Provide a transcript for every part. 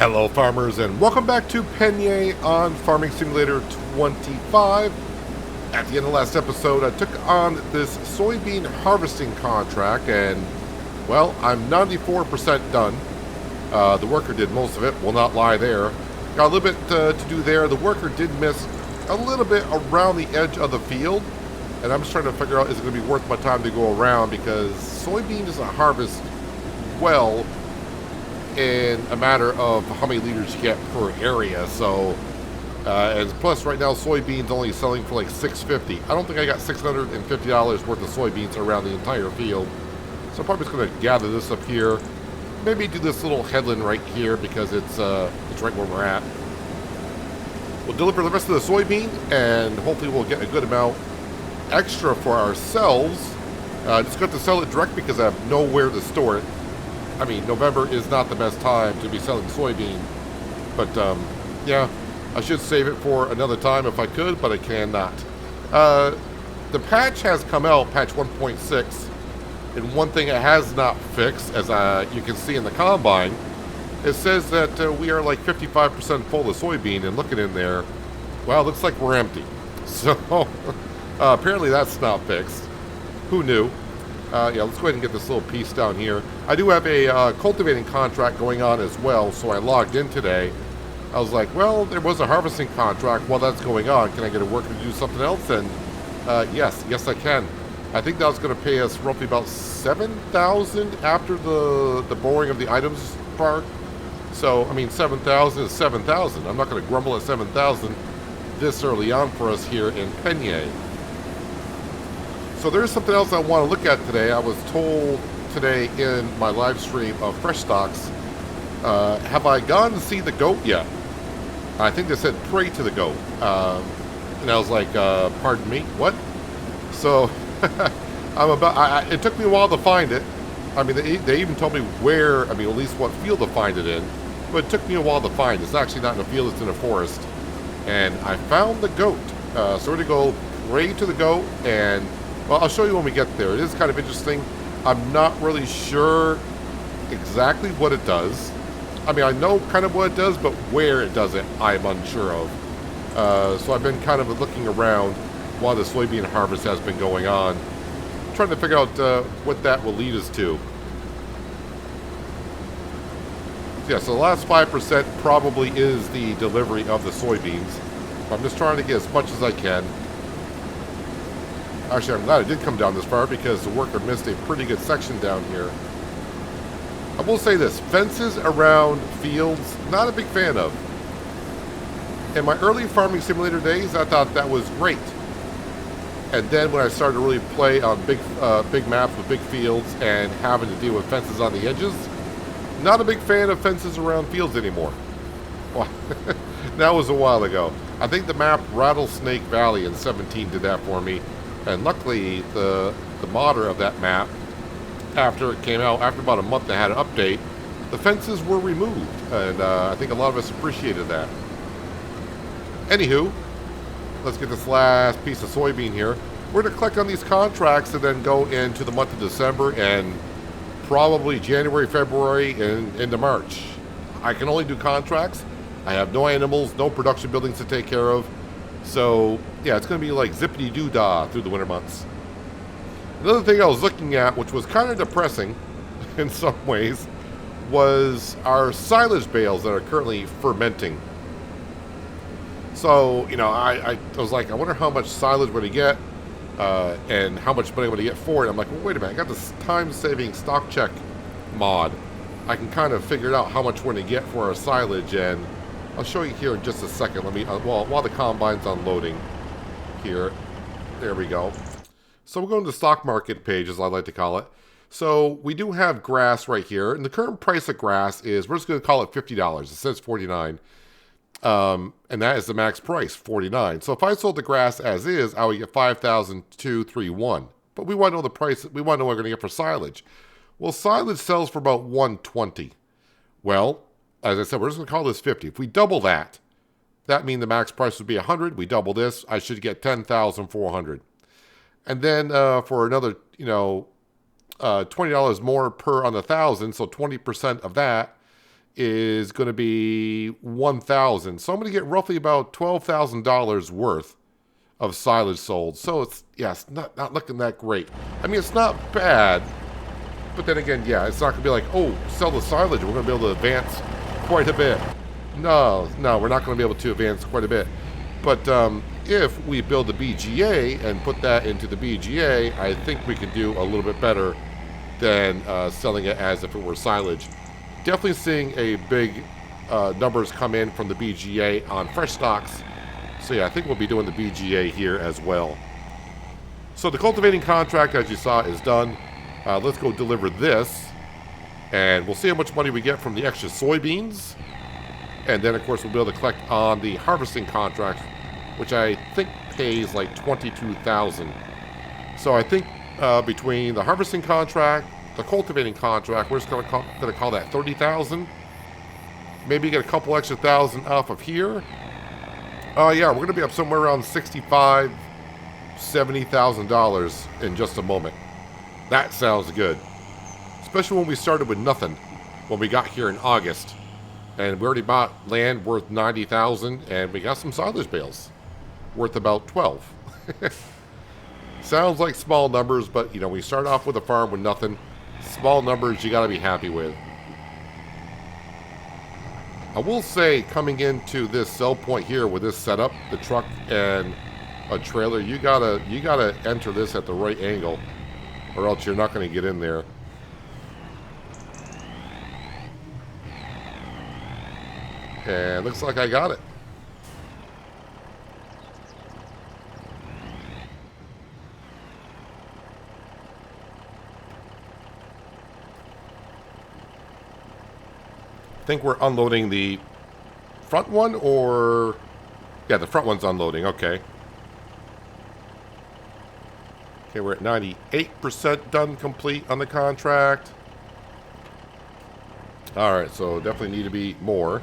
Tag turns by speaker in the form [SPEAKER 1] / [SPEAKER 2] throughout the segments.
[SPEAKER 1] Hello farmers and welcome back to Pallegney on Farming Simulator 25. At the end of last episode, I took on this soybean harvesting contract and, well, I'm 94% done. The worker did most of it, will not lie there. Got a little bit to do there. The worker did miss a little bit around the edge of the field, and I'm just trying to figure out, is it going to be worth my time to go around, because soybean doesn't harvest well in a matter of how many liters you get per area. So and plus right now soybeans only selling for like $6.50. I don't think I got $650 worth of soybeans around the entire field, so I'm probably just going to gather this up here, maybe do this little headland right here because it's right where we're at. We'll deliver the rest of the soybean and hopefully we'll get a good amount extra for ourselves. Just got to sell it direct because I have nowhere to store it. I mean, November is not the best time to be selling soybean, but yeah, I should save it for another time if I could, but I cannot. The patch has come out, patch 1.6, and one thing it has not fixed, as you can see in the combine, it says that we are like 55% full of soybean, and looking in there, well, looks like we're empty. So apparently that's not fixed. Who knew? Yeah, let's go ahead and get this little piece down here. I do have a cultivating contract going on as well, so I logged in today. I was like, well, there was a harvesting contract. While that's going on, can I get a worker to do something else? And yes I can. I think that was going to pay us roughly about $7,000 after the boring of the items part. So, I mean, $7,000 is $7,000. I'm not going to grumble at $7,000 this early on for us here in Pallegney. So there's something else I want to look at today. I was told today in my live stream of Fresh Stocks, have I gone to see the goat yet? I think they said pray to the goat. And I was like, pardon me, what? So it took me a while to find it. I mean, they even told me where, I mean, at least what field to find it in. But it took me a while to find. It's actually not in a field, it's in a forest. And I found the goat. So we're going to go pray to the goat, and well, I'll show you when we get there. It is kind of interesting. I'm not really sure exactly what it does. I mean, I know kind of what it does, but where it does it, I'm unsure of. So I've been kind of looking around while the soybean harvest has been going on, trying to figure out what that will lead us to. Yeah, so the last 5% probably is the delivery of the soybeans. I'm just trying to get as much as I can. Actually, I'm glad I did come down this far because the worker missed a pretty good section down here. I will say this, fences around fields, not a big fan of. In my early farming simulator days, I thought that was great. And then when I started to really play on big maps with big fields and having to deal with fences on the edges, not a big fan of fences around fields anymore. Well, that was a while ago. I think the map Rattlesnake Valley in 17 did that for me. And luckily, the modder of that map, after it came out, after about a month they had an update, the fences were removed. And I think a lot of us appreciated that. Anywho, let's get this last piece of soybean here. We're going to collect on these contracts and then go into the month of December and probably January, February, and into March. I can only do contracts. I have no animals, no production buildings to take care of. So, yeah, it's going to be like zippity-doo-dah through the winter months. Another thing I was looking at, which was kind of depressing in some ways, was our silage bales that are currently fermenting. So, you know, I was like, I wonder how much silage we're going to get and how much money I'm going to get for it. I'm like, well, wait a minute, I got this time-saving stock check mod. I can kind of figure out how much we're going to get for our silage, and I'll show you here in just a second. Let me, while the combine's unloading here. There we go. So we're going to the stock market page, as I like to call it. So we do have grass right here, and the current price of grass is, we're just going to call it $50. It says $49. And that is the max price, $49. So if I sold the grass as is, I would get $5,231. But we want to know the price, we want to know what we're going to get for silage. Well, silage sells for about $120. Well, as I said, we're just going to call this 50. If we double that, that means the max price would be 100. We double this, I should get 10,400. And then for another, you know, $20 more per on the 1,000, so 20% of that is going to be 1,000. So I'm going to get roughly about $12,000 worth of silage sold. So it's, yeah, it's not looking that great. I mean, it's not bad, but then again, yeah, it's not going to be like, oh, sell the silage, we're going to be able to advance quite a bit. No, we're not going to be able to advance quite a bit. But if we build the BGA and put that into the BGA, I think we could do a little bit better than selling it as if it were silage. Definitely seeing a big numbers come in from the BGA on fresh stocks. So yeah, I think we'll be doing the BGA here as well. So the cultivating contract, as you saw, is done. Let's go deliver this, and we'll see how much money we get from the extra soybeans. And then, of course, we'll be able to collect on the harvesting contract, which I think pays like $22,000. So I think between the harvesting contract, the cultivating contract, we're just going to call that $30,000. Maybe get a couple extra thousand off of here. Yeah, we're going to be up somewhere around $65,000, $70,000 in just a moment. That sounds good. Especially when we started with nothing when we got here in August. And we already bought land worth $90,000, and we got some silage bales worth about $12,000. Sounds like small numbers, but you know, we start off with a farm with nothing. Small numbers you got to be happy with. I will say, coming into this sell point here with this setup, the truck and a trailer, you gotta enter this at the right angle, or else you're not going to get in there. And looks like I got it. I think we're unloading the front one, or... Yeah, the front one's unloading. Okay. Okay, we're at 98% done complete on the contract. Alright, so definitely need to be more.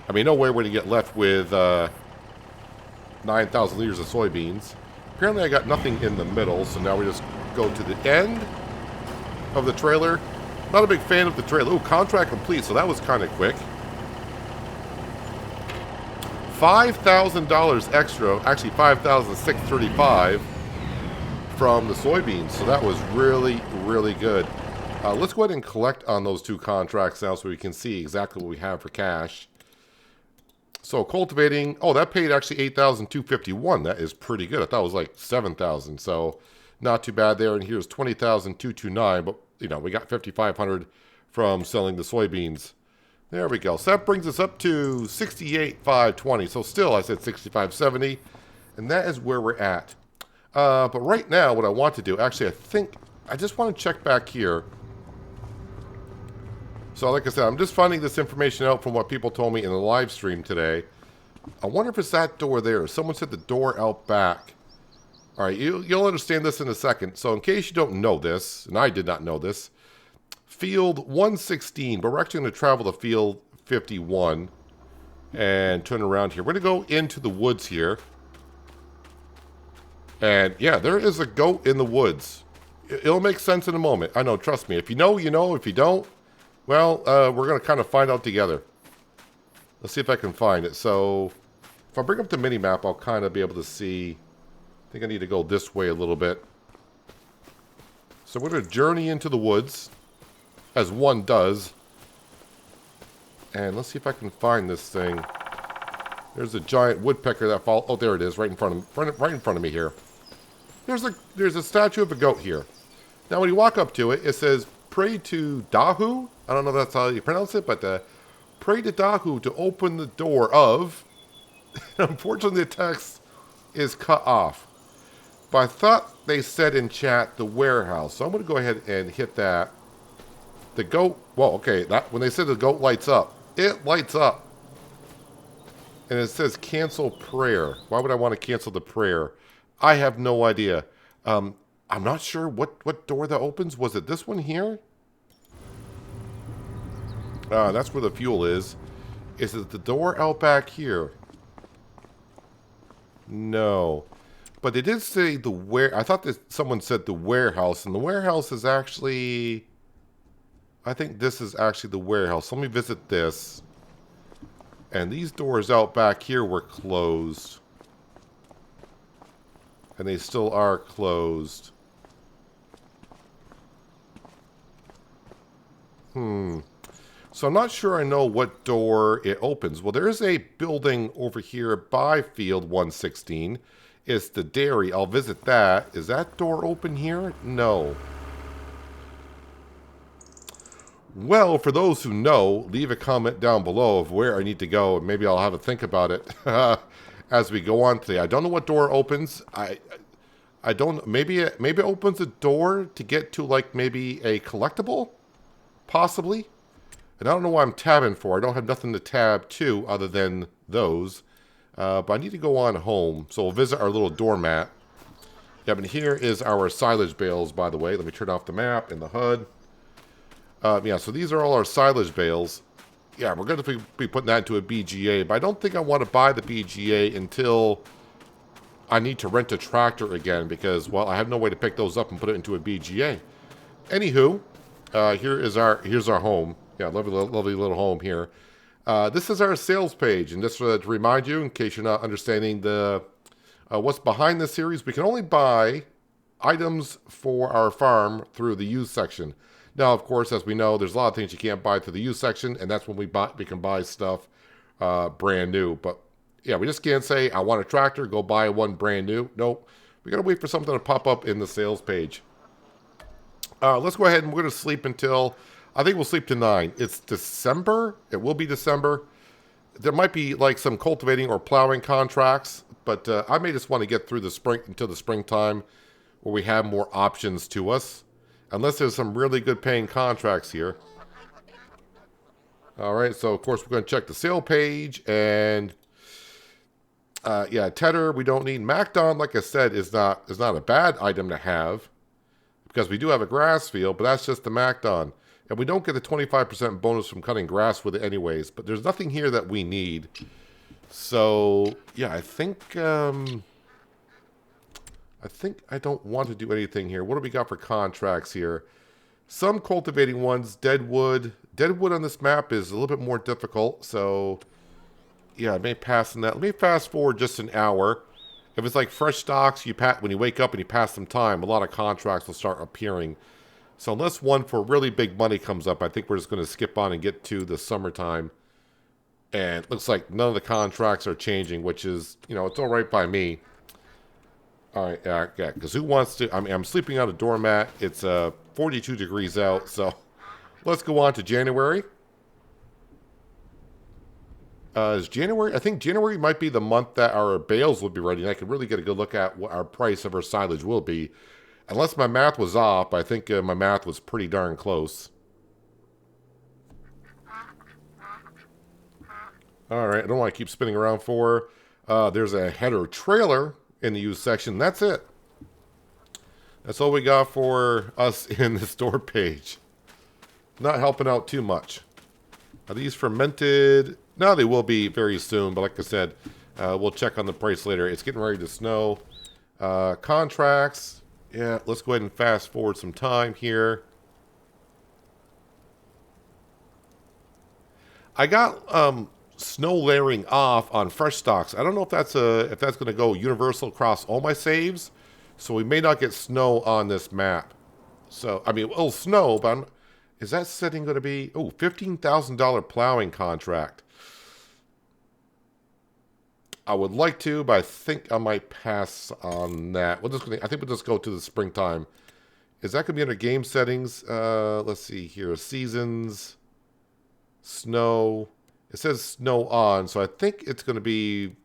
[SPEAKER 1] I mean, no way we're going to get left with 9,000 liters of soybeans. Apparently I got nothing in the middle, so now we just go to the end of the trailer. Not a big fan of the trailer. Ooh, contract complete, so that was kind of quick. $5,000 extra, actually $5,635 from the soybeans, so that was really, really good. Let's go ahead and collect on those two contracts now so we can see exactly what we have for cash. So cultivating, oh, that paid actually $8,251. That is pretty good. I thought it was like $7,000, so not too bad there. And here's $20,229, but you know, we got $5,500 from selling the soybeans. There we go. So that brings us up to $68,520. So still, I said $65.70, and that is where we're at. But right now, what I want to do, actually, I think I just want to check back here. So like I said, I'm just finding this information out from what people told me in the live stream today. I wonder if it's that door there. Someone said the door out back. All right, you'll understand this in a second. So in case you don't know this, and I did not know this, field 116, but we're actually going to travel to field 51 and turn around here. We're going to go into the woods here. And yeah, there is a goat in the woods. It'll make sense in a moment. I know, trust me. If you know, you know. If you don't, well, we're going to kind of find out together. Let's see if I can find it. So, if I bring up the mini-map, I'll kind of be able to see. I think I need to go this way a little bit. So, we're going to journey into the woods, as one does. And let's see if I can find this thing. There's a giant woodpecker that falls. Oh, there it is, right in front of me here. There's a statue of a goat here. Now, when you walk up to it, it says, "Pray to Dahu." I don't know if that's how you pronounce it, but pray to Dahu to open the door of... Unfortunately, the text is cut off. But I thought they said in chat the warehouse. So I'm going to go ahead and hit that. The goat... Well, okay, when they said the goat lights up, it lights up. And it says cancel prayer. Why would I want to cancel the prayer? I have no idea. I'm not sure what door that opens. Was it this one here? That's where the fuel is. Is it the door out back here? No. But they did say the I thought that someone said the warehouse, and the warehouse is actually... I think this is actually the warehouse. Let me visit this. And these doors out back here were closed. And they still are closed. So I'm not sure I know what door it opens. Well, there is a building over here by Field 116. It's the dairy. I'll visit that. Is that door open here? No. Well, for those who know, leave a comment down below of where I need to go, and maybe I'll have a think about it as we go on today. I don't know what door opens. I don't. Maybe it opens a door to get to like maybe a collectible, possibly. And I don't know what I'm tabbing for. I don't have nothing to tab to other than those. But I need to go on home. So we'll visit our little doormat. Yep, and here is our silage bales, by the way. Let me turn off the map in the HUD. Yeah, so these are all our silage bales. Yeah, we're going to be putting that into a BGA. But I don't think I want to buy the BGA until I need to rent a tractor again. Because, well, I have no way to pick those up and put it into a BGA. Anywho, here's our home. Yeah, lovely little home here. This is our sales page, and just to remind you, in case you're not understanding the what's behind this series, we can only buy items for our farm through the used section. Now, of course, as we know, there's a lot of things you can't buy through the used section, and that's when we can buy stuff brand new. But yeah, we just can't say, I want a tractor, go buy one brand new. Nope. We got to wait for something to pop up in the sales page. Let's go ahead and we're going to sleep until... I think we'll sleep to 9. It's December. It will be December. There might be like some cultivating or plowing contracts, but I may just want to get through the spring until the springtime where we have more options to us. Unless there's some really good paying contracts here. All right, so of course we're going to check the sale page and yeah, tedder we don't need. MacDon, like I said, is not a bad item to have because we do have a grass field, but that's just the MacDon. And we don't get the 25% bonus from cutting grass with it anyways. But there's nothing here that we need. So, yeah, I think I don't want to do anything here. What do we got for contracts here? Some cultivating ones, deadwood. Deadwood on this map is a little bit more difficult. So, yeah, I may pass on that. Let me fast forward just an hour. If it's like fresh stocks, when you wake up and you pass some time, a lot of contracts will start appearing. So unless one for really big money comes up, I think we're just going to skip on and get to the summertime. And it looks like none of the contracts are changing, which is, you know, it's all right by me. All right, yeah, because who wants to... I mean, I'm sleeping on a doormat. It's 42 degrees out, so let's go on to January. Is January... I think January might be the month that our bales will be ready, and I can really get a good look at what our price of our silage will be. Unless my math was off, I think my math was pretty darn close. All right, I don't know why I keep spinning around for. There's a header trailer in the used section. That's it. That's all we got for us in the store page. Not helping out too much. Are these fermented? No, they will be very soon, but like I said, we'll check on the price later. It's getting ready to snow. Contracts. Yeah, let's go ahead and fast forward some time here. I got snow layering off on fresh stocks. I don't know if that's going to go universal across all my saves, so we may not get snow on this map. So I mean, it'll snow, but is that setting going to be $15,000 plowing contract? I would like to, but I think I might pass on that. I think we'll just go to the springtime. Is that going to be under game settings? Let's see here. Seasons. Snow. It says snow on, so I think it's going to be...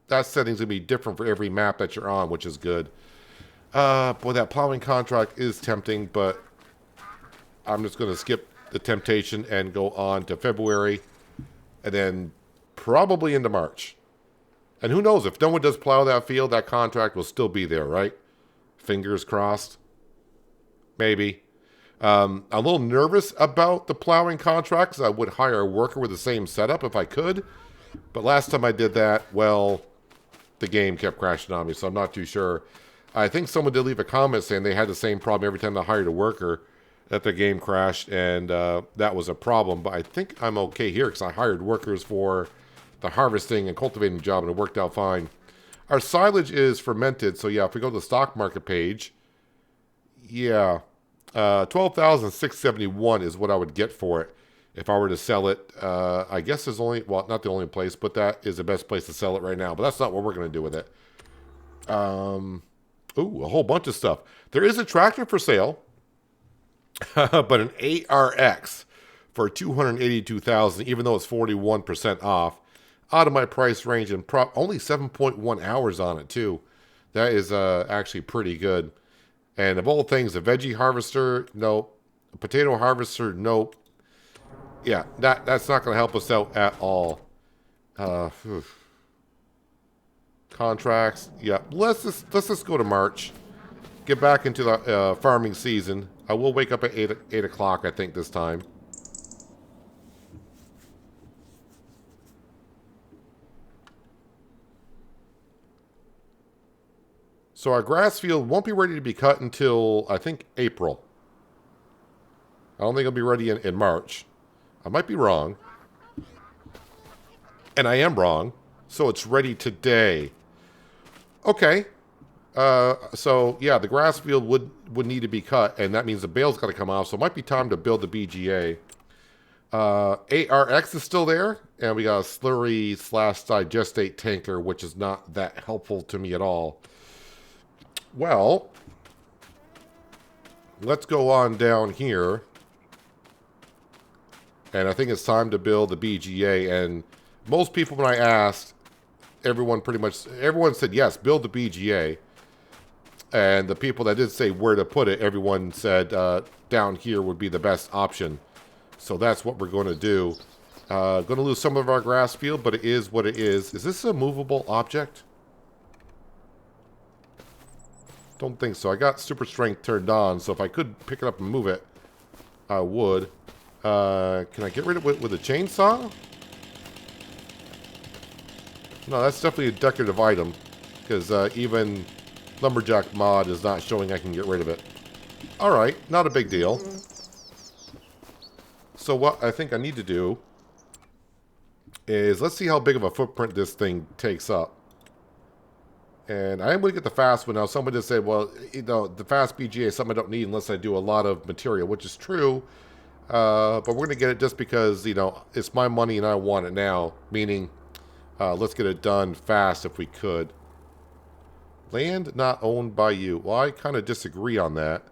[SPEAKER 1] That setting's going to be different for every map that you're on, which is good. Boy, that plowing contract is tempting, but I'm just going to skip the temptation and go on to February. And then probably into March. And who knows, if no one does plow that field, that contract will still be there, right? Fingers crossed. Maybe. I'm a little nervous about the plowing contract because I would hire a worker with the same setup if I could. But last time I did that, well, the game kept crashing on me, so I'm not too sure. I think someone did leave a comment saying they had the same problem every time they hired a worker. that the game crashed, and that was a problem. But I think I'm okay here because I hired workers for the harvesting and cultivating job, and it worked out fine. Our silage is fermented, so yeah, if we go to the stock market page, yeah, 12,671 is what I would get for it if I were to sell it. I guess there's only, well, not the only place, but that is the best place to sell it right now. But that's not what we're going to do with it. Ooh, a whole bunch of stuff. There is a tractor for sale, but an ARX for 282,000, even though it's 41% off, out of my price range, and only 7.1 hours on it too. That is actually pretty good. And of all things, a veggie harvester, nope. A potato harvester, nope. Yeah, that's not going to help us out at all. Contracts, yeah. Let's just go to March. Get back into the farming season. I will wake up at 8 o'clock, I think, this time. So our grass field won't be ready to be cut until, I think, April. I don't think it'll be ready in March. I might be wrong. And I am wrong. So it's ready today. Okay. So, yeah, the grass field would need to be cut, and that means the bale's got to come off. So it might be time to build the BGA. ARX is still there, and we got a slurry / digestate tanker, which is not that helpful to me at all. Well, let's go on down here. And I think it's time to build the BGA. And most people, when I asked, everyone said, yes, build the BGA. And the people that did say where to put it, everyone said down here would be the best option. So that's what we're going to do. Going to lose some of our grass field, but it is what it is. Is this a movable object? Don't think so. I got super strength turned on, so if I could pick it up and move it, I would. Can I get rid of it with a chainsaw? No, that's definitely a decorative item, because even Lumberjack mod is not showing I can get rid of it. Alright, not a big deal. So what I think I need to do is, let's see how big of a footprint this thing takes up. And I am going to get the fast one. Now, someone just said, well, you know, the fast BGA is something I don't need unless I do a lot of material, which is true. But we're going to get it just because, you know, it's my money and I want it now. Meaning, let's get it done fast if we could. Land not owned by you. Well, I kind of disagree on that.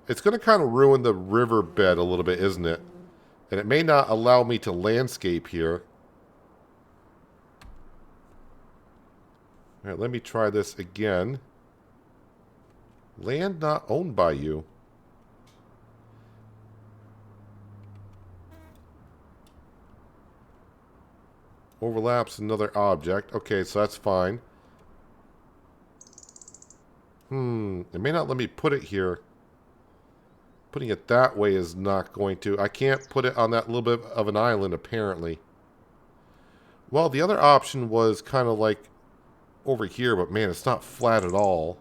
[SPEAKER 1] It's going to kind of ruin the riverbed a little bit, isn't it? And it may not allow me to landscape here. All right, let me try this again. Land not owned by you. Overlaps another object. Okay, so that's fine. It may not let me put it here. Putting it that way is not going to. I can't put it on that little bit of an island, apparently. Well, the other option was kind of like over here, but man, it's not flat at all.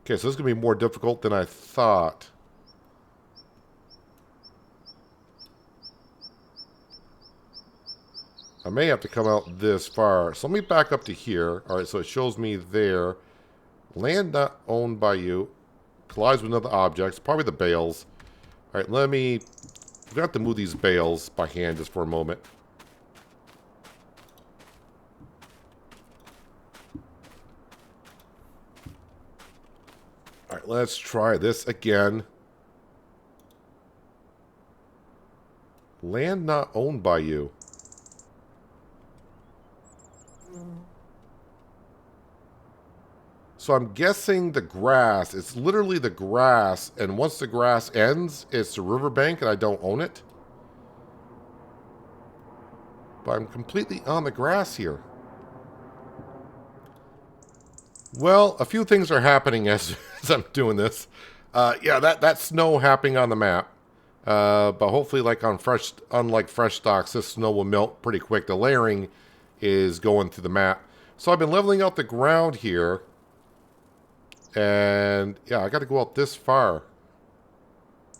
[SPEAKER 1] Okay, so this is going to be more difficult than I thought. I may have to come out this far. So let me back up to here. All right, so it shows me there. Land not owned by you. Collides with other objects. Probably the bales. All right, let me... We've got to move these bales by hand just for a moment. All right, let's try this again. Land not owned by you. So I'm guessing the grass, it's literally the grass, and once the grass ends, it's the riverbank and I don't own it. But I'm completely on the grass here. Well, a few things are happening as I'm doing this. Yeah, that snow happening on the map. But hopefully, like on unlike fresh stocks, this snow will melt pretty quick. The layering is going through the map. So I've been leveling out the ground here. And yeah, I got to go out this far.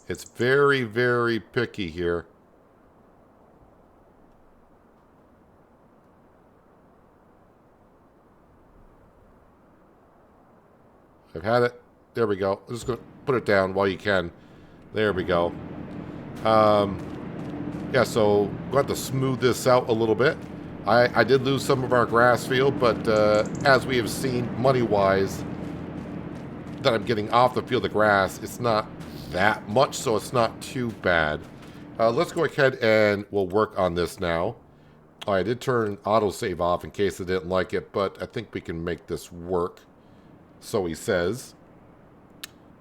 [SPEAKER 1] It's very, very picky here. I've had it. There we go. I'm just going to put it down while you can. There we go. Um, yeah, so we'll have to smooth this out a little bit. I did lose some of our grass field, but as we have seen money-wise that I'm getting off the field of grass, it's not that much, so it's not too bad. Let's go ahead and we'll work on this now. Oh, I did turn autosave off in case I didn't like it, but I think we can make this work. So he says.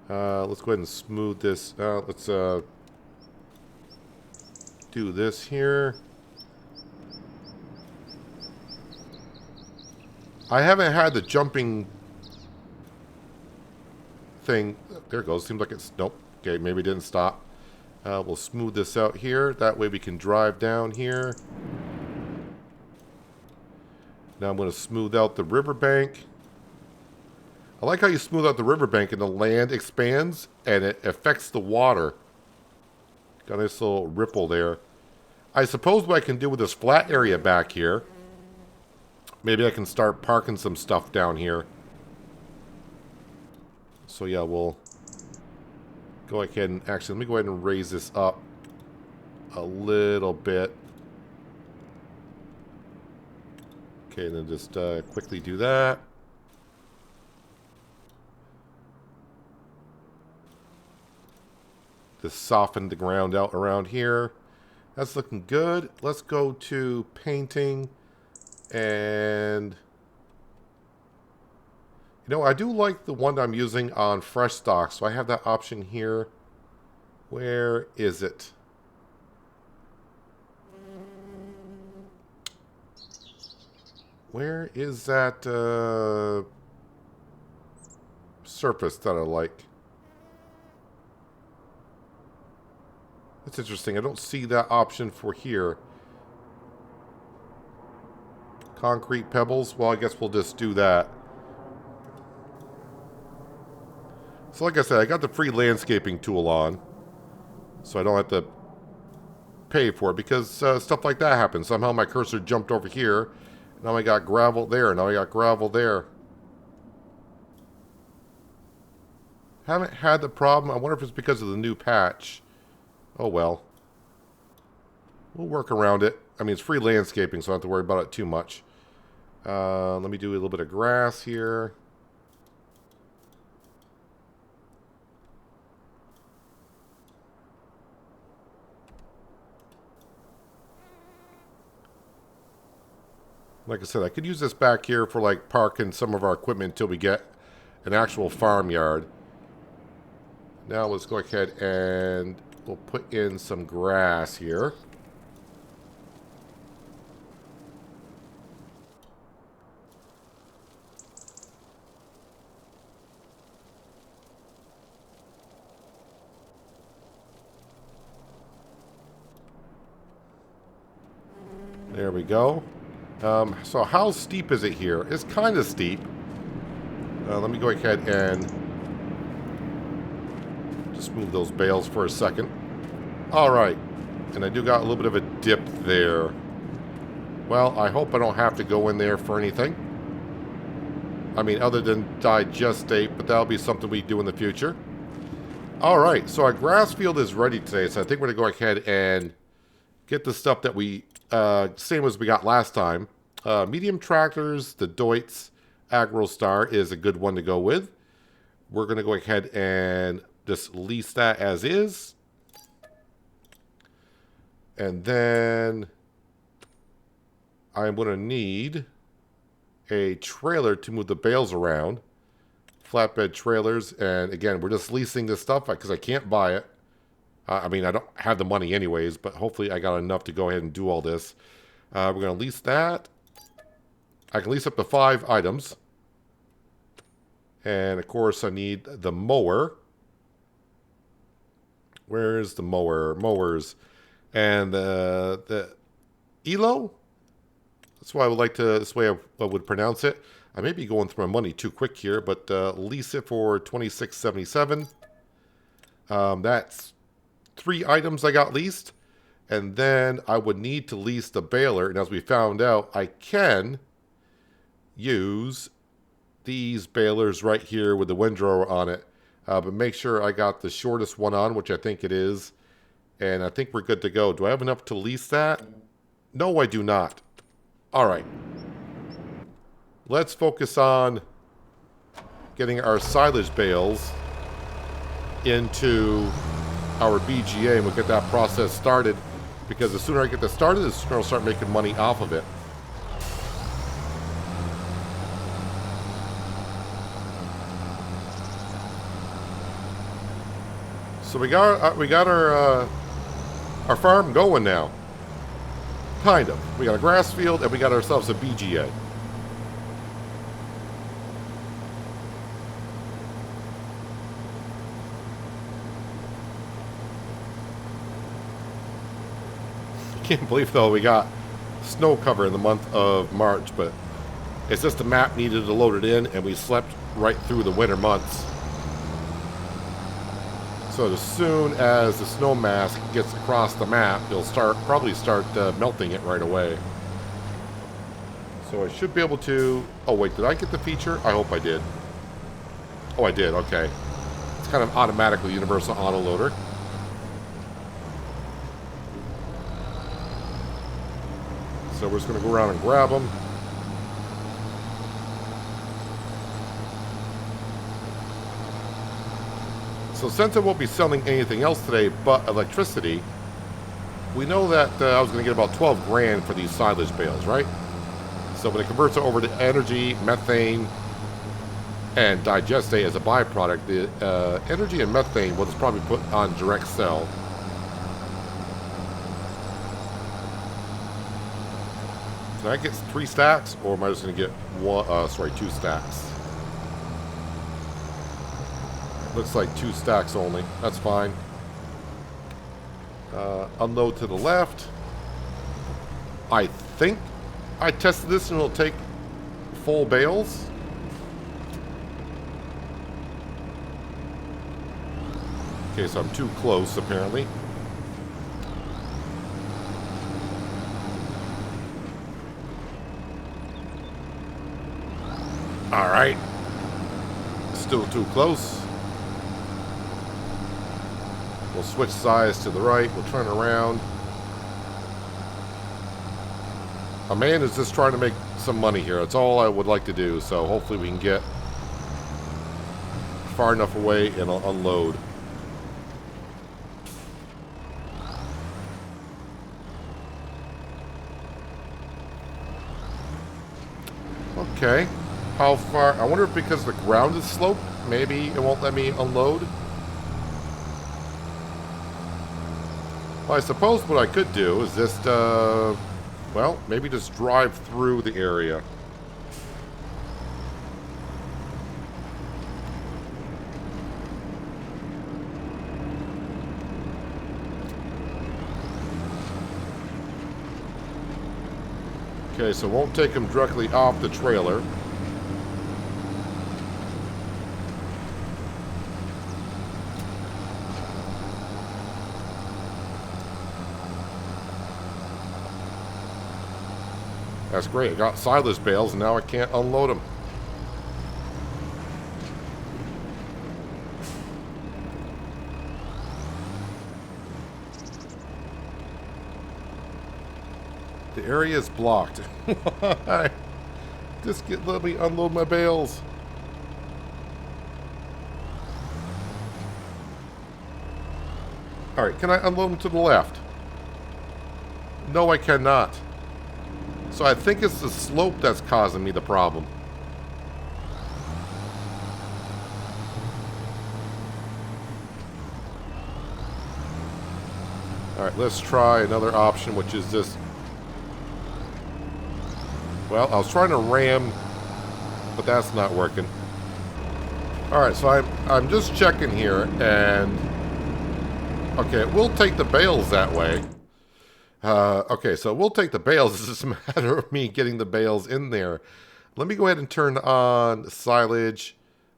[SPEAKER 1] Let's go ahead and smooth this. Let's do this here. I haven't had the jumping thing. There it goes. Seems like it's... Nope. Okay, maybe it didn't stop. We'll smooth this out here. That way we can drive down here. Now I'm going to smooth out the riverbank. I like how you smooth out the riverbank and the land expands and it affects the water. Got a nice little ripple there. I suppose what I can do with this flat area back here, maybe I can start parking some stuff down here. So yeah, we'll go ahead and actually, let me go ahead and raise this up a little bit. Okay, and then just quickly do that. Just soften the ground out around here. That's looking good. Let's go to painting. And you know, I do like the one I'm using on fresh stock, so I have that option here. Where is it? Where is that surface that I like? That's interesting. I don't see that option for here. Concrete pebbles. Well, I guess we'll just do that. So like I said, I got the free landscaping tool on. So I don't have to pay for it because stuff like that happens. Somehow my cursor jumped over here. Now I got gravel there. Now I got gravel there. Haven't had the problem. I wonder if it's because of the new patch. Oh well. We'll work around it. I mean, it's free landscaping, so I don't have to worry about it too much. Let me do a little bit of grass here. Like I said, I could use this back here for like parking some of our equipment until we get an actual farmyard. Now let's go ahead and we'll put in some grass here. There we go. So how steep is it here? It's kind of steep. Let me go ahead and just move those bales for a second. All right. And I do got a little bit of a dip there. Well, I hope I don't have to go in there for anything. I mean, other than digestate, but that'll be something we do in the future. All right. So our grass field is ready today. So I think we're going to go ahead and get the stuff that we, same as we got last time. Medium tractors, the Deutz AgroStar is a good one to go with. We're going to go ahead and just lease that as is. And then I'm going to need a trailer to move the bales around. Flatbed trailers. And again, we're just leasing this stuff because I can't buy it. I mean, I don't have the money anyways, but hopefully I got enough to go ahead and do all this. We're going to lease that. I can lease up to 5 items. And, of course, I need the mower. Where's the mower? Mowers. And the ELO? That's why I would like to, this way I would pronounce it. I may be going through my money too quick here, but lease it for $26.77. That's 3 items I got leased. And then I would need to lease the baler. And as we found out, I can use these balers right here with the windrower on it. But make sure I got the shortest one on, which I think it is. And I think we're good to go. Do I have enough to lease that? No, I do not. All right. Let's focus on getting our silage bales into our BGA, and we'll get that process started. Because the sooner I get this started, the sooner I'll start making money off of it. So we got our farm going now. Kind of. We got a grass field and we got ourselves a BGA. I can't believe though we got snow cover in the month of March, but it's just the map needed to load it in and we slept right through the winter months. So as soon as the snow mask gets across the map, it'll probably start melting it right away. So I should be able to... Oh wait, did I get the feature? I hope I did. Oh, I did, okay. It's kind of automatically universal autoloader. So we're just going to go around and grab them. So since I won't be selling anything else today but electricity, we know that I was going to get about 12 grand for these silage bales, right? So when it converts it over to energy, methane, and digestate as a byproduct, the energy and methane will just probably put on direct sell. Can I get 3 stacks, or am I just going to get 2 stacks? Looks like 2 stacks only. That's fine. Unload to the left. I think I tested this and it'll take full bales. Okay, so I'm too close apparently. All right. Still too close. We'll switch sides to the right. We'll turn around. A man is just trying to make some money here. That's all I would like to do. So hopefully we can get far enough away and I'll unload. Okay. How far? I wonder if because the ground is sloped, maybe it won't let me unload. Well, I suppose what I could do is just, well, maybe just drive through the area. Okay, so won't take them directly off the trailer. That's great. I got silage bales and now I can't unload them. The area is blocked. Why? Just let me unload my bales. Alright, can I unload them to the left? No, I cannot. So I think it's the slope that's causing me the problem. Alright, let's try another option, which is just... Well, I was trying to ram, but that's not working. Alright, so I'm just checking here, and... Okay, we'll take the bales that way. Okay, so we'll take the bales. It's just a matter of me getting the bales in there. Let me go ahead and turn on silage.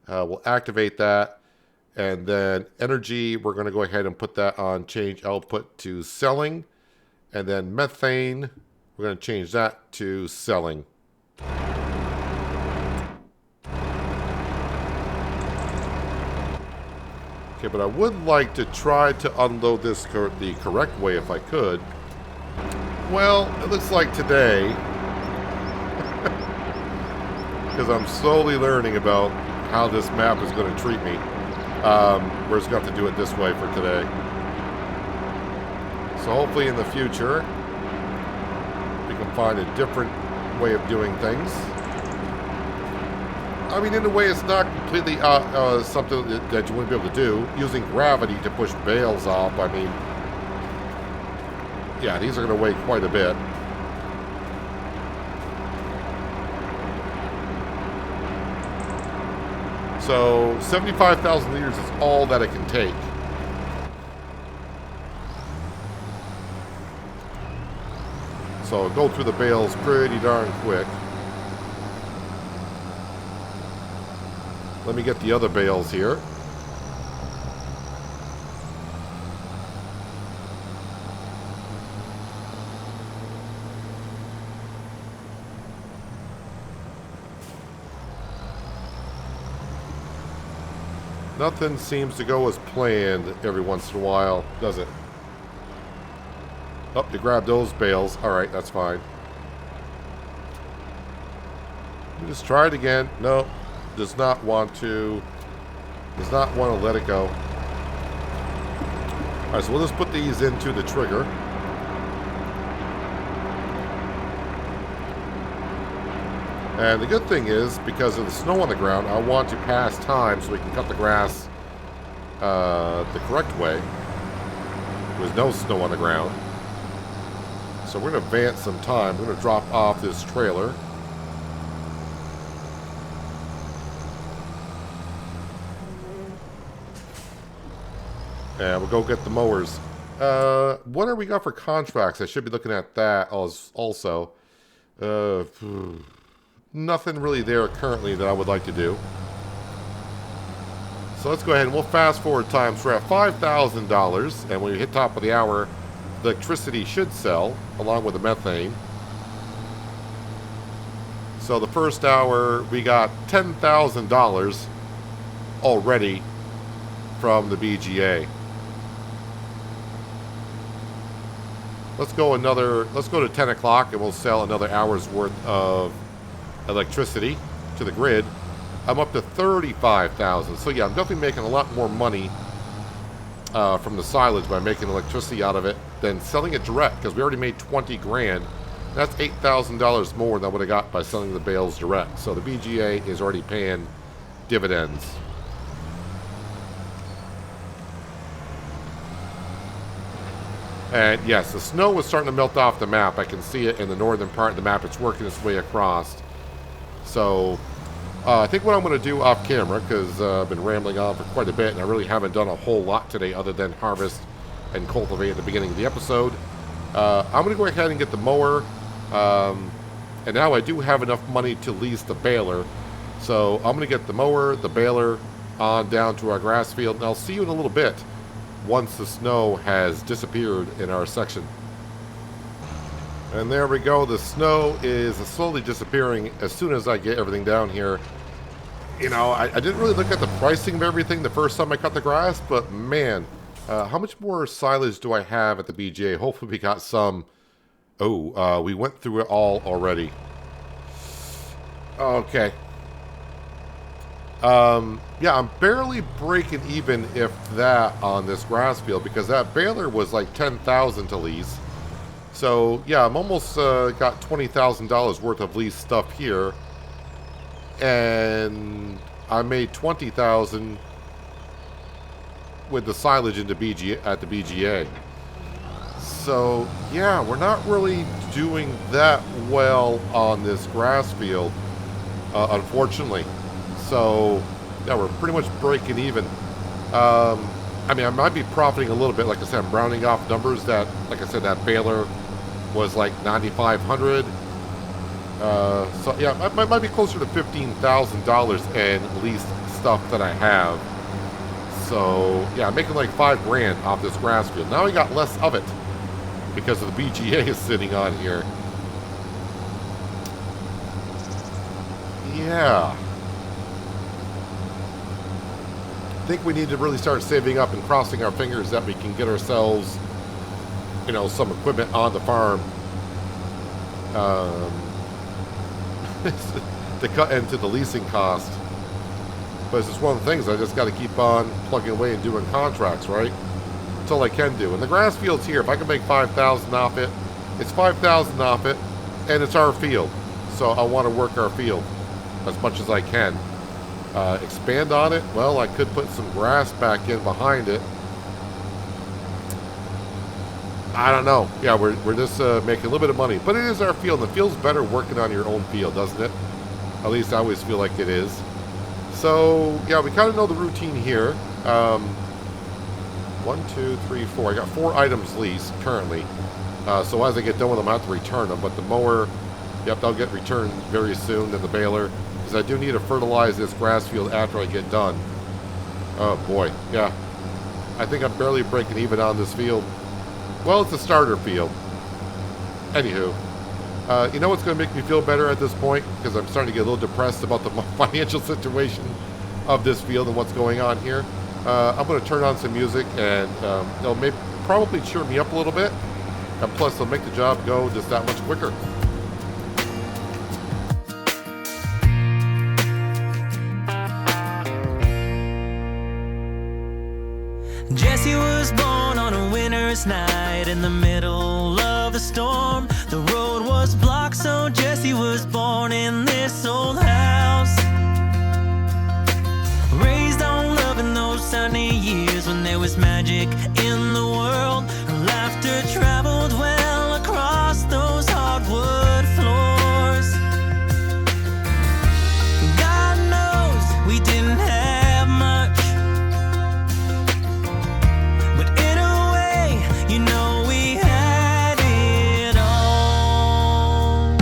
[SPEAKER 1] We'll activate that. And then energy, we're going to go ahead and put that on change output to selling. And then methane, we're going to change that to selling. Okay, but I would like to try to unload this the correct way if I could. Well, it looks like today, because I'm slowly learning about how this map is going to treat me. We're just going to have to do it this way for today. So hopefully in the future, we can find a different way of doing things. I mean, in a way, it's not completely something that you wouldn't be able to do. Using gravity to push bales off, I mean, yeah, these are going to weigh quite a bit. So 75,000 liters is all that it can take. So go through the bales pretty darn quick. Let me get the other bales here. Nothing seems to go as planned every once in a while, does it? Oh, you grab those bales. Alright, that's fine. Just try it again. No, does not want to. Does not want to let it go. Alright, so we'll just put these into the trigger. And the good thing is, because of the snow on the ground, I want to pass time so we can cut the grass the correct way. There's no snow on the ground. So we're going to advance some time. We're going to drop off this trailer. And we'll go get the mowers. What are we got for contracts? I should be looking at that also. Nothing really there currently that I would like to do. So let's go ahead and we'll fast forward time. So we're at $5,000, and when we hit top of the hour, the electricity should sell along with the methane. So the first hour, we got $10,000 already from the BGA. Let's go to 10 o'clock and we'll sell another hour's worth of electricity to the grid. I'm up to 35,000. So yeah, I'm definitely making a lot more money from the silage by making electricity out of it than selling it direct, because we already made 20 grand. That's $8,000 more than I would have got by selling the bales direct. So the BGA is already paying dividends. And yes, the snow is starting to melt off the map. I can see it in the northern part of the map. It's working its way across. So I think what I'm going to do off camera, because I've been rambling on for quite a bit, and I really haven't done a whole lot today other than harvest and cultivate at the beginning of the episode. I'm going to go ahead and get the mower. And now I do have enough money to lease the baler. So I'm going to get the mower, the baler, on down to our grass field. And I'll see you in a little bit once the snow has disappeared in our section. And there we go. The snow is slowly disappearing as soon as I get everything down here. You know, I didn't really look at the pricing of everything the first time I cut the grass, but man, how much more silage do I have at the BGA? Hopefully we got some. Oh, we went through it all already. Okay. Yeah, I'm barely breaking even, if that, on this grass field, because that baler was like 10,000 to lease. So yeah, I'm almost got $20,000 worth of lease stuff here, and I made 20,000 with the silage into at the BGA. So yeah, we're not really doing that well on this grass field, unfortunately. So yeah, we're pretty much breaking even. I mean, I might be profiting a little bit. Like I said, I'm rounding off numbers. That, like I said, that baler was like 9,500, So yeah, it might be closer to $15,000 in leased stuff that I have. So yeah, I'm making like $5,000 off this grass field. Now I got less of it because of the BGA is sitting on here. Yeah. I think we need to really start saving up and crossing our fingers that we can get ourselves, you know, some equipment on the farm to cut into the leasing cost. But it's just one of the things I just got to keep on plugging away and doing contracts, right? That's all I can do. And the grass field's here. If I can make $5,000 off it, it's $5,000 off it, and it's our field. So I want to work our field as much as I can. Expand on it. Well, I could put some grass back in behind it. I don't know. Yeah, we're just making a little bit of money. But it is our field, and it feels better working on your own field, doesn't it? At least I always feel like it is. So, yeah, we kind of know the routine here. 1, 2, 3, 4. I got 4 items leased currently. So as I get done with them, I have to return them. But the mower, yep, they'll get returned very soon, and the baler. Because I do need to fertilize this grass field after I get done. Oh, boy. Yeah. I think I'm barely breaking even on this field. Well, it's a starter field. Anywho. You know what's going to make me feel better at this point? Because I'm starting to get a little depressed about the financial situation of this field and what's going on here. I'm going to turn on some music, and it'll probably cheer me up a little bit. And plus, it'll make the job go just that much quicker.
[SPEAKER 2] Jesse was born on a winter's night in the middle of a storm. The road was blocked, so Jesse was born in this old house. Raised on love in those sunny years when there was magic in the world. Her laughter traveled well across those hardwood floors. God knows we didn't have much, but in a way, you know, we had it all.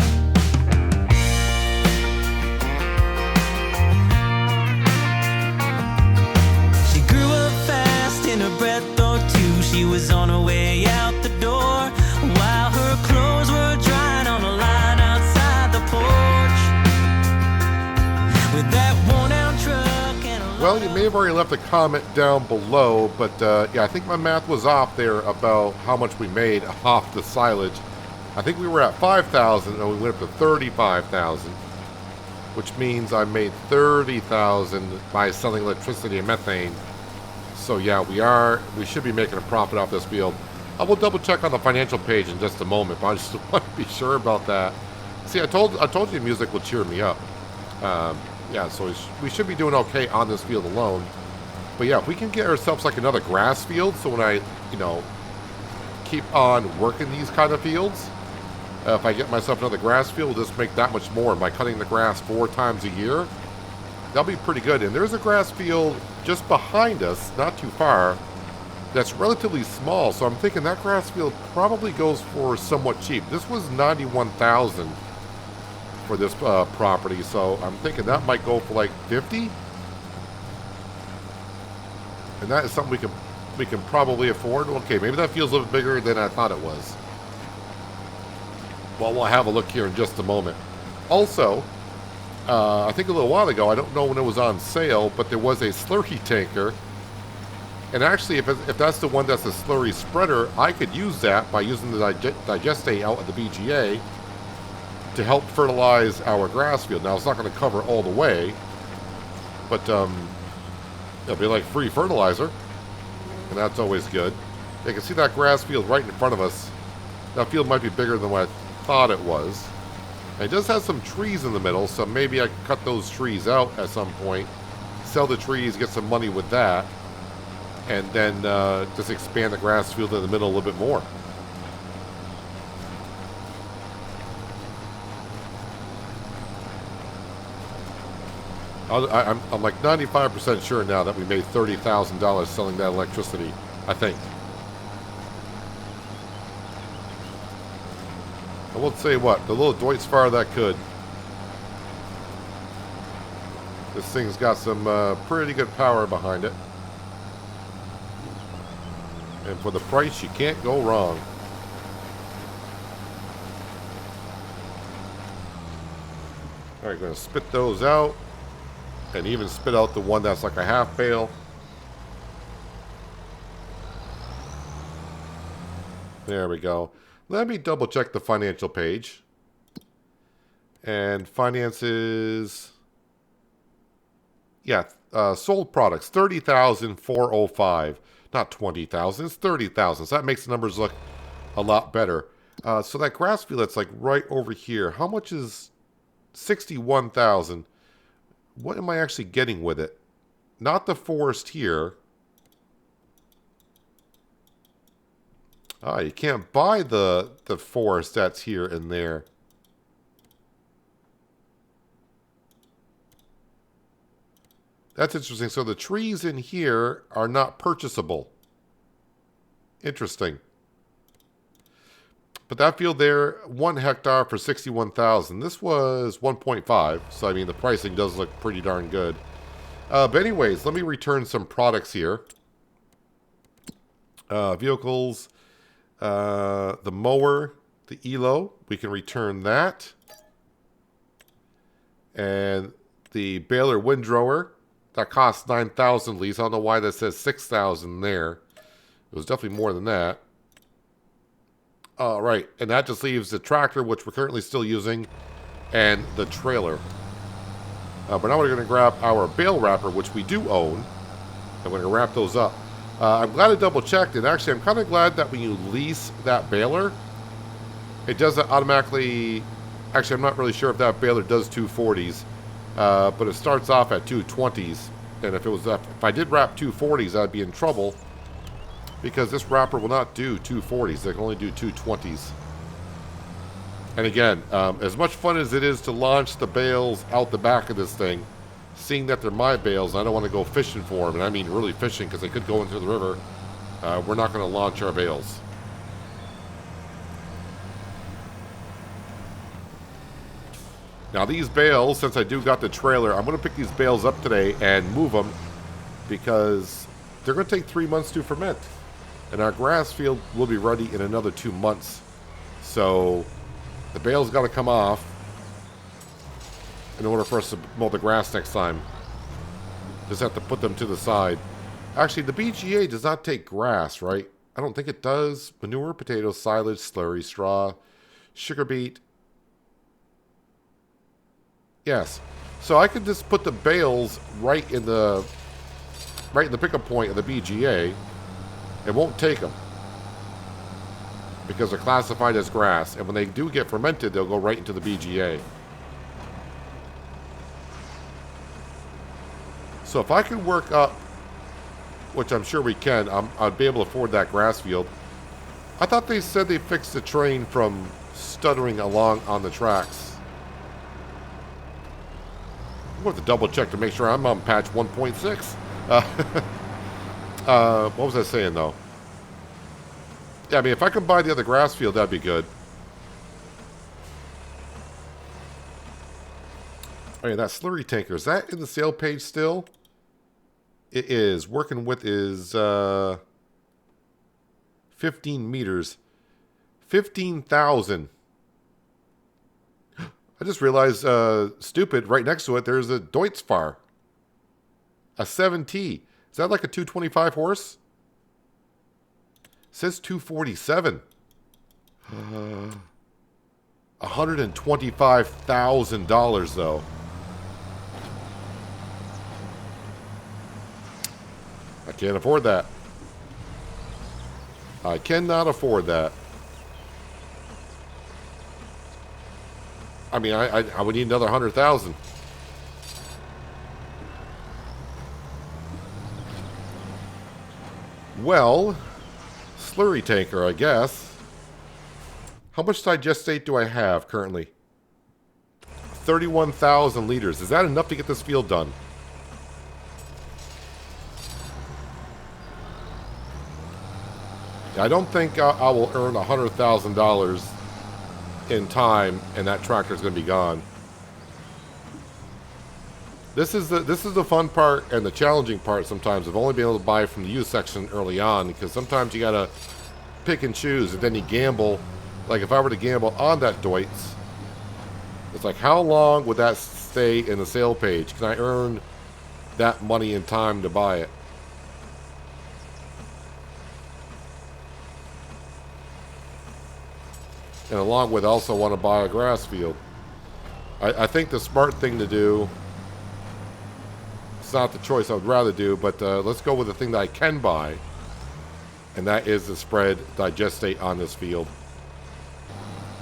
[SPEAKER 2] She grew up fast in a breath or two. She was on her way out the door while her clothes were drying on a line outside the porch. With that worn-out truck and a
[SPEAKER 1] Well, you may have already left a comment down below, but yeah, I think my math was off there about how much we made off the silage. I think we were at 5,000 and we went up to 35,000, which means I made 30,000 by selling electricity and methane. So yeah, we should be making a profit off this field. I will double check on the financial page in just a moment, but I just want to be sure about that. See, I told you music will cheer me up. Yeah, so we should be doing okay on this field alone. But yeah, if we can get ourselves like another grass field, so when I, you know, keep on working these kind of fields, if I get myself another grass field, we'll just make that much more by cutting the grass 4 times a year. That'll be pretty good. And there's a grass field just behind us, not too far, that's relatively small. So I'm thinking that grass field probably goes for somewhat cheap. This was $91,000 for this property, so I'm thinking that might go for like 50. And that is something we can probably afford. Okay, maybe that feels a little bit bigger than I thought it was. Well, we'll have a look here in just a moment. Also, I think a little while ago, I don't know when it was on sale, but there was a slurry tanker. And actually, if that's the one that's a slurry spreader, I could use that by using the digestate out at the BGA to help fertilize our grass field. Now, it's not going to cover all the way, but it'll be like free fertilizer, and that's always good. You can see that grass field right in front of us. That field might be bigger than what I thought it was. And it does have some trees in the middle, so maybe I can cut those trees out at some point, sell the trees, get some money with that, and then just expand the grass field in the middle a little bit more. I'm like 95% sure now that we made $30,000 selling that electricity, I think. I will say what, the little Deutz fire that could. This thing's got some pretty good power behind it. And for the price, you can't go wrong. Alright, going to spit those out. And even spit out the one that's like a half bale. There we go. Let me double check the financial page. And finances... Yeah, sold products, 30,405. Not 20,000, it's 30,000. So that makes the numbers look a lot better. So that grass field that's like right over here, how much is 61,000? What am I actually getting with it? Not the forest here. You can't buy the forest that's here and there. That's interesting. So the trees in here are not purchasable. Interesting. But that field there, 1 hectare for 61,000. This was 1.5. So I mean, the pricing does look pretty darn good. But anyways, let me return some products here. Vehicles, the mower, the ELO, we can return that. And the baler windrower. That costs 9,000 lease. I don't know why that says 6,000 there. It was definitely more than that. All right, and that just leaves the tractor, which we're currently still using, and the trailer. But now we're going to grab our bale wrapper, which we do own, and we're going to wrap those up. I'm glad I double-checked, and actually I'm kind of glad that when you lease that baler, it doesn't automatically... Actually, I'm not really sure if that baler does 240s. But it starts off at 220s, and if I did wrap 240s, I'd be in trouble because this wrapper will not do 240s. They can only do 220s. And again, as much fun as it is to launch the bales out the back of this thing, seeing that they're my bales, I don't want to go fishing for them, and I mean really fishing because they could go into the river. We're not going to launch our bales. Now these bales, since I do got the trailer, I'm going to pick these bales up today and move them because they're going to take 3 months to ferment. And our grass field will be ready in another 2 months. So the bales got to come off in order for us to mow the grass next time. Just have to put them to the side. Actually, the BGA does not take grass, right? I don't think it does. Manure, potatoes, silage, slurry, straw, sugar beet. Yes, so I could just put the bales right in the pickup point of the BGA. It won't take them because they're classified as grass, and when they do get fermented, they'll go right into the BGA. So if I can work up, which I'm sure we can, I'd be able to afford that grass field. I thought they said they fixed the train from stuttering along on the tracks. I'm going to have to double check to make sure I'm on patch 1.6. What was I saying, though? Yeah, I mean, if I can buy the other grass field, that'd be good. Oh, yeah, that slurry tanker. Is that in the sale page still? It is. Working with is 15 meters. 15,000. I just realized, stupid, right next to it, there's a Deutz Fahr. A 7T. Is that like a 225 horse? It says 247. $125,000, though. I can't afford that. I cannot afford that. I mean, I would need another 100,000. Well, slurry tanker, I guess. How much digestate do I have currently? 31,000 liters. Is that enough to get this field done? I don't think I will earn $100,000 in time, and that tractor's going to be gone. This is the fun part and the challenging part sometimes of only being able to buy from the used section early on, because sometimes you gotta pick and choose, and then you gamble. Like if I were to gamble on that Deutz, it's like, how long would that stay in the sale page? Can I earn that money in time to buy it? And along with, also want to buy a grass field. I think the smart thing to do, it's not the choice I would rather do, but let's go with the thing that I can buy, and that is to spread digestate on this field.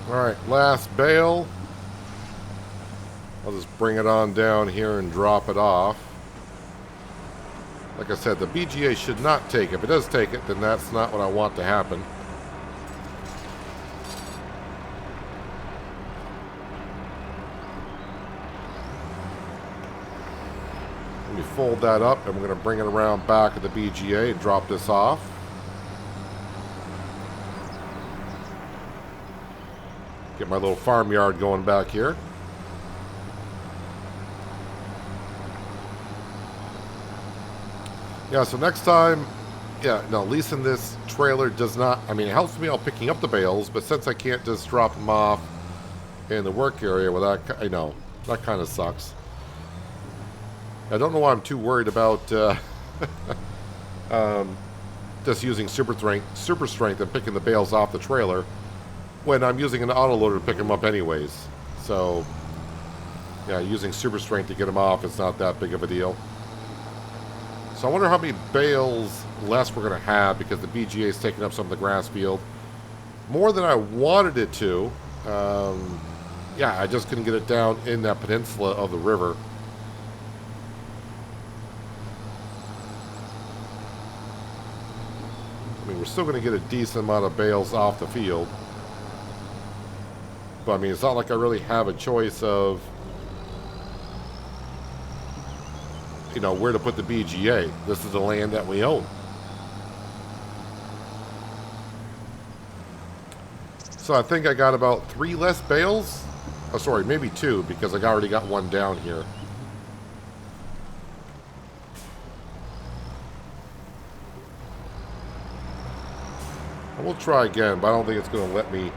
[SPEAKER 1] Alright, last bale. I'll just bring it on down here and drop it off. Like I said, the BGA should not take it. If it does take it, then that's not what I want to happen. Let me fold that up, and we're going to bring it around back of the BGA and drop this off. Get my little farmyard going back here. Yeah, so next time, leasing this trailer does not, I mean, it helps me out picking up the bales, but since I can't just drop them off in the work area, well, that, I know, that kind of sucks. I don't know why I'm too worried about just using super strength and picking the bales off the trailer when I'm using an autoloader to pick them up anyways. So, yeah, using super strength to get them off is not that big of a deal. So I wonder how many bales less we're going to have, because the BGA is taking up some of the grass field. More than I wanted it to. Yeah, I just couldn't get it down in that peninsula of the river. I mean, we're still going to get a decent amount of bales off the field. But, I mean, it's not like I really have a choice of, you know, where to put the BGA. This is the land that we own. So I think I got about 3 less bales. Oh, sorry, maybe 2, because I already got one down here. And we'll try again, but I don't think it's going to let me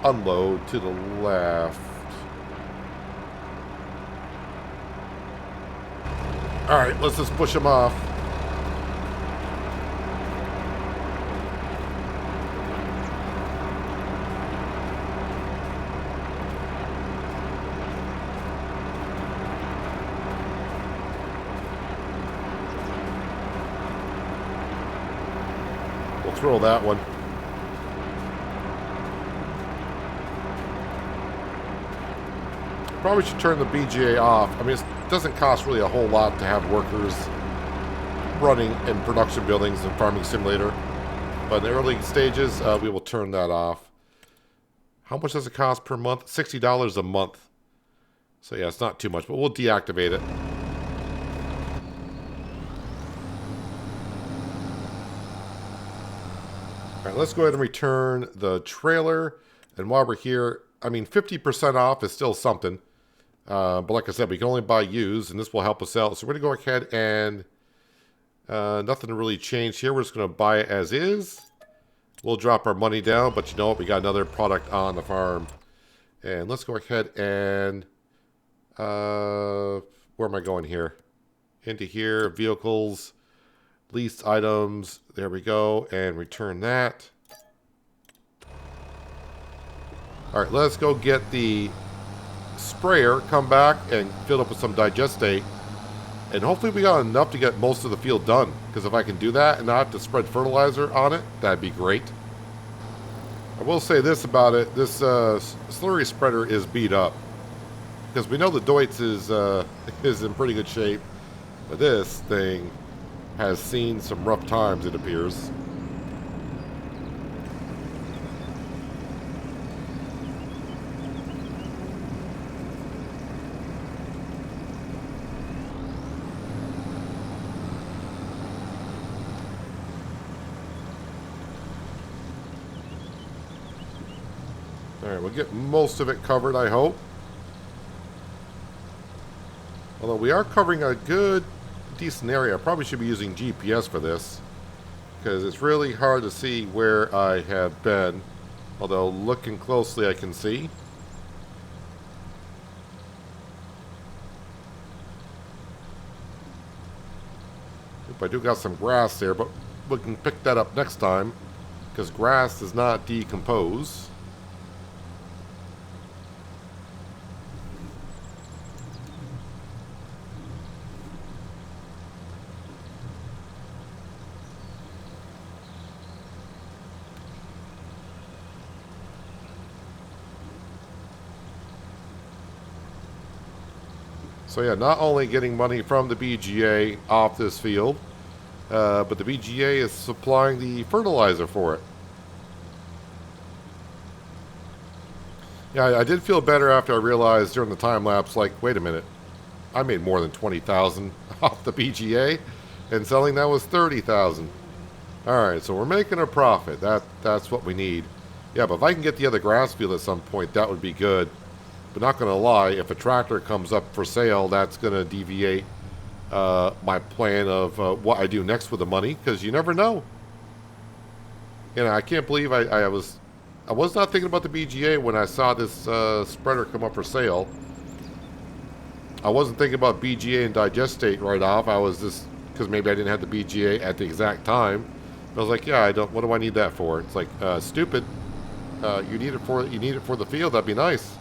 [SPEAKER 1] unload to the left. Alright, let's just push them off. We'll throw that one. Probably should turn the BGA off. I mean, it doesn't cost really a whole lot to have workers running in production buildings in Farming Simulator. But in the early stages, we will turn that off. How much does it cost per month? $60 a month. So yeah, it's not too much, but we'll deactivate it. All right, let's go ahead and return the trailer. And while we're here, I mean, 50% off is still something. But like I said, we can only buy used, and this will help us out. So we're going to go ahead and nothing to really change here. We're just going to buy it as is. We'll drop our money down, but you know what? We got another product on the farm. And let's go ahead and where am I going here? Into here, vehicles, leased items. There we go, and return that. All right, let's go get the sprayer, come back and fill it up with some digestate, and hopefully we got enough to get most of the field done, because if I can do that and not have to spread fertilizer on it, that'd be great. I will say this about it: this slurry spreader is beat up, because we know the Deutz is in pretty good shape, but this thing has seen some rough times, it appears. Alright, we'll get most of it covered, I hope. Although we are covering a good, decent area. I probably should be using GPS for this, because it's really hard to see where I have been. Although looking closely I can see. Oop, I do got some grass there, but we can pick that up next time, because grass does not decompose. So yeah, not only getting money from the BGA off this field, but the BGA is supplying the fertilizer for it. Yeah, I did feel better after I realized during the time lapse, like, wait a minute, I made more than 20,000 off the BGA, and selling that was 30,000. All right, so we're making a profit. That's what we need. Yeah, but if I can get the other grass field at some point, that would be good. But not going to lie, if a tractor comes up for sale, that's going to deviate my plan of what I do next with the money, because you never know. You know, I can't believe I was not thinking about the BGA when I saw this spreader come up for sale. I wasn't thinking about BGA and digestate right off. I was just, because maybe I didn't have the BGA at the exact time. I was like, yeah, I don't. What do I need that for? It's like stupid. You need it for the field. That'd be nice.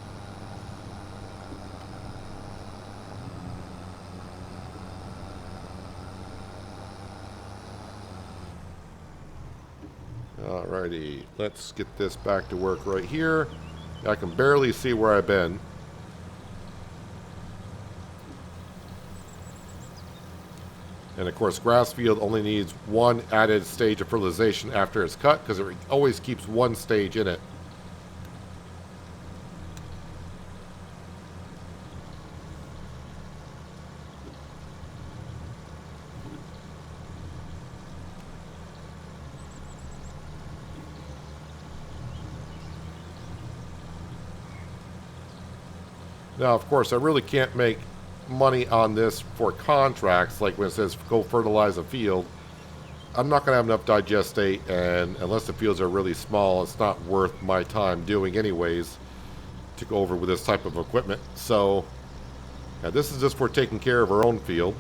[SPEAKER 1] Alrighty, let's get this back to work right here. I can barely see where I've been. And of course, grass field only needs one added stage of fertilization after it's cut, because it always keeps one stage in it. Now, of course, I really can't make money on this for contracts, like when it says go fertilize a field. I'm not going to have enough digestate, and unless the fields are really small, it's not worth my time doing anyways to go over with this type of equipment. So, yeah, this is just for taking care of our own field.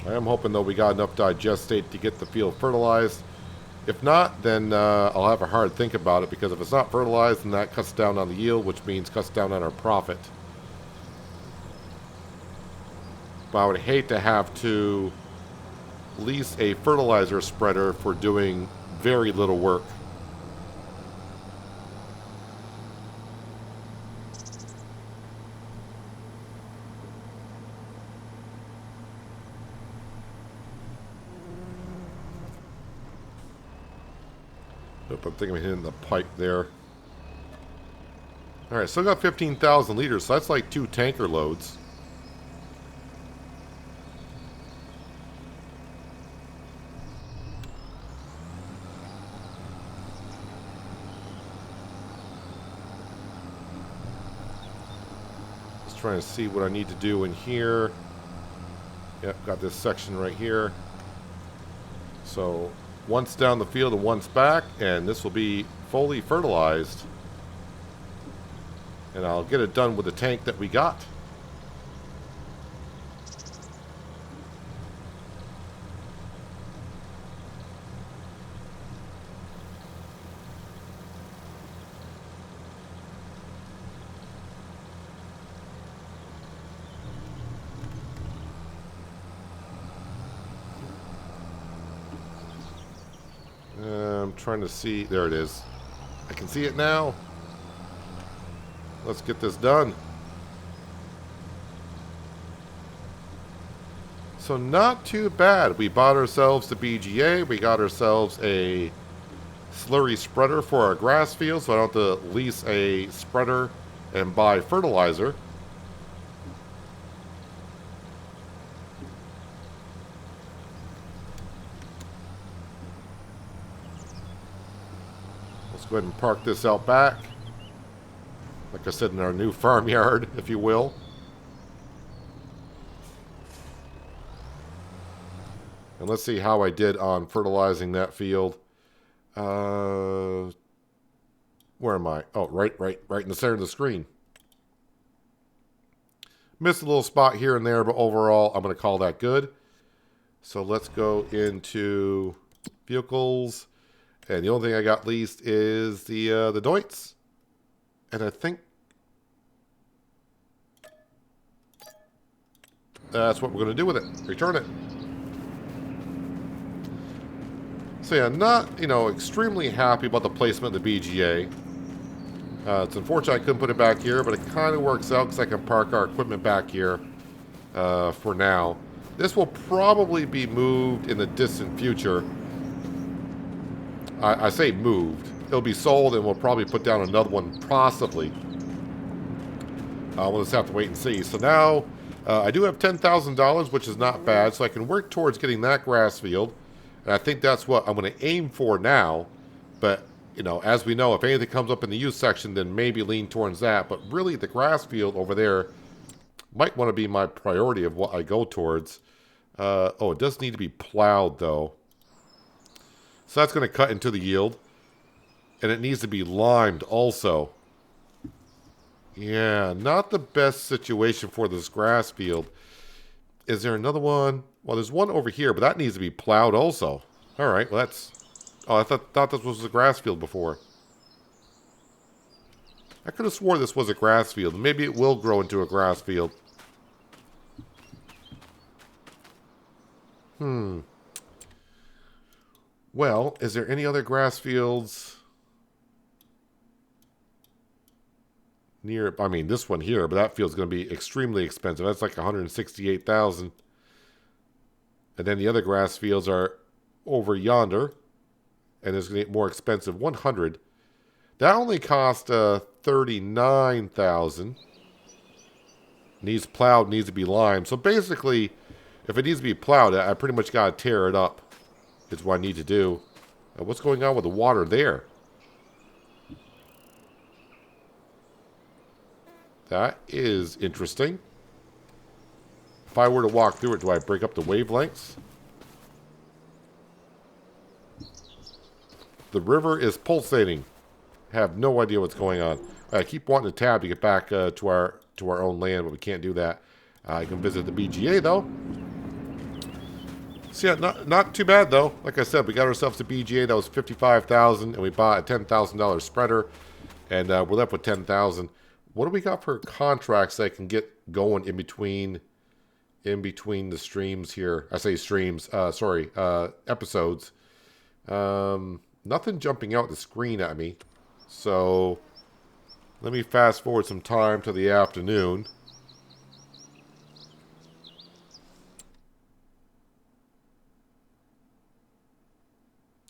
[SPEAKER 1] I am hoping, though, we got enough digestate to get the field fertilized. If not, then I'll have a hard think about it, because if it's not fertilized, then that cuts down on the yield, which means cuts down on our profit. But I would hate to have to lease a fertilizer spreader for doing very little work. Nope, I'm thinking I'm hitting the pipe there. Alright, still got 15,000 liters, so that's like 2 tanker loads. Just trying to see what I need to do in here. Yep, got this section right here. So once down the field and once back, and this will be fully fertilized. And I'll get it done with the tank that we got. I'm trying to see. There it is. I can see it now. Let's get this done. So not too bad. We bought ourselves the BGA. We got ourselves a slurry spreader for our grass field, so I don't have to lease a spreader and buy fertilizer. Let's go ahead and park this out back. Like I said, in our new farmyard, if you will. And let's see how I did on fertilizing that field. Where am I? Oh, right in the center of the screen. Missed a little spot here and there, but overall, I'm going to call that good. So let's go into vehicles. And the only thing I got leased is the Deutz. And I think that's what we're going to do with it. Return it. So yeah, not, extremely happy about the placement of the BGA. It's unfortunate I couldn't put it back here, but it kind of works out because I can park our equipment back here for now. This will probably be moved in the distant future. I say moved. It'll be sold and we'll probably put down another one possibly. We'll just have to wait and see. So now I do have $10,000, which is not bad. So I can work towards getting that grass field. And I think that's what I'm going to aim for now. But, as we know, if anything comes up in the use section, then maybe lean towards that. But really, the grass field over there might want to be my priority of what I go towards. It does need to be plowed, though. So that's going to cut into the yield. And it needs to be limed also. Yeah, not the best situation for this grass field. Is there another one? Well, there's one over here, but that needs to be plowed also. All right, well, that's... Oh, I thought this was a grass field before. I could have swore this was a grass field. Maybe it will grow into a grass field. Well, is there any other grass fields near... I mean, this one here, but that field's going to be extremely expensive. That's like $168,000. And then the other grass fields are over yonder. And it's going to get more expensive. $100,000. That only cost $39,000. Needs plowed, needs to be limed. So basically, if it needs to be plowed, I pretty much got to tear it up. Is what I need to do. What's going on with the water there? That is interesting. If I were to walk through it, do I break up the wavelengths? The river is pulsating. Have no idea what's going on. I keep wanting to tab to get back to our own land, but we can't do that. I can visit the BGA though. So yeah, not too bad though. Like I said, we got ourselves a BGA that was $55,000, and we bought a $10,000 spreader, and we're left with $10,000. What do we got for contracts that I can get going in between the streams here? I say streams. Episodes. Nothing jumping out the screen at me. So let me fast forward some time to the afternoon.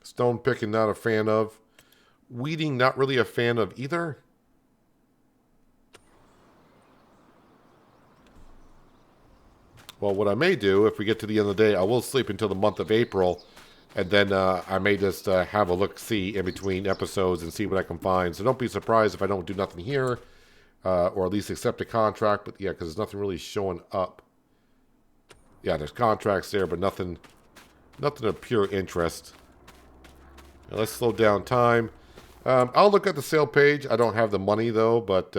[SPEAKER 1] Stone picking, not a fan of. Weeding, not really a fan of either. Well, what I may do, if we get to the end of the day, I will sleep until the month of April. And then I may just have a look-see in between episodes and see what I can find. So don't be surprised if I don't do nothing here. Or at least accept a contract. But yeah, because there's nothing really showing up. Yeah, there's contracts there, but nothing of pure interest. Now, let's slow down time. I'll look at the sale page. I don't have the money, though. But,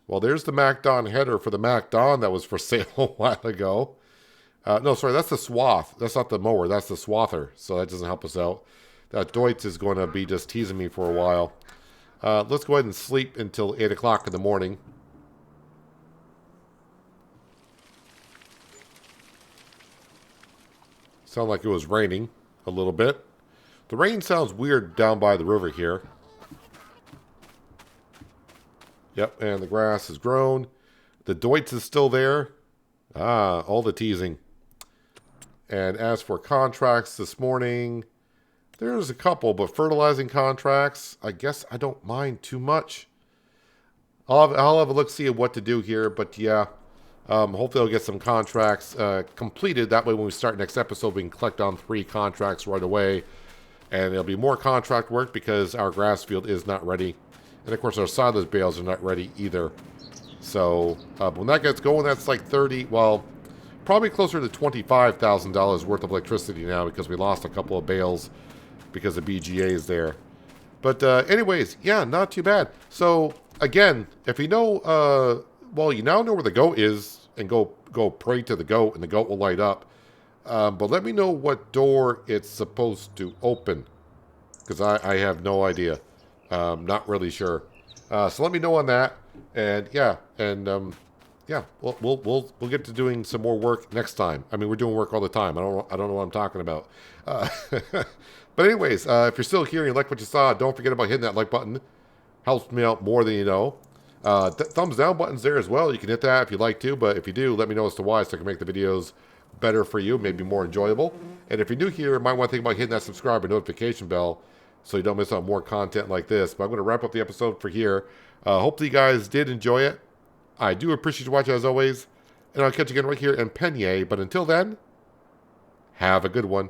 [SPEAKER 1] well, there's the MacDon header for the MacDon that was for sale a while ago. No, sorry, that's the swath. That's not the mower. That's the swather. So that doesn't help us out. That Deutz is going to be just teasing me for a while. Let's go ahead and sleep until 8 o'clock in the morning. Sounded like it was raining a little bit. The rain sounds weird down by the river here. Yep, and the grass has grown. The Deutz is still there. All the teasing. And as for contracts this morning, There's a couple, but fertilizing contracts, I guess I don't mind too much. I'll have a look, see at what to do here, but yeah, hopefully I'll get some contracts completed. That way when we start next episode, we can collect on 3 contracts right away. And there'll be more contract work because our grass field is not ready. And of course our silage bales are not ready either. So when that gets going, that's like probably closer to $25,000 worth of electricity now because we lost a couple of bales because of BGAs there. But anyways, yeah, not too bad. So again, if you know, you now know where the goat is, and go pray to the goat, and the goat will light up. But let me know what door it's supposed to open, because I have no idea. Not really sure. So let me know on that, and yeah, we'll get to doing some more work next time. I mean, we're doing work all the time. I don't know what I'm talking about. But anyways, if you're still here and you like what you saw, don't forget about hitting that like button. Helps me out more than you know. Thumbs down button's there as well. You can hit that if you'd like to, but if you do, let me know as to why so I can make the videos better for you, maybe more enjoyable. And if you're new here, you might want to think about hitting that subscribe and notification bell so you don't miss out more content like this. But I'm going to wrap up the episode for here. Hopefully you guys did enjoy it. I do appreciate you watching as always. And I'll catch you again right here in Pallegney. But until then, have a good one.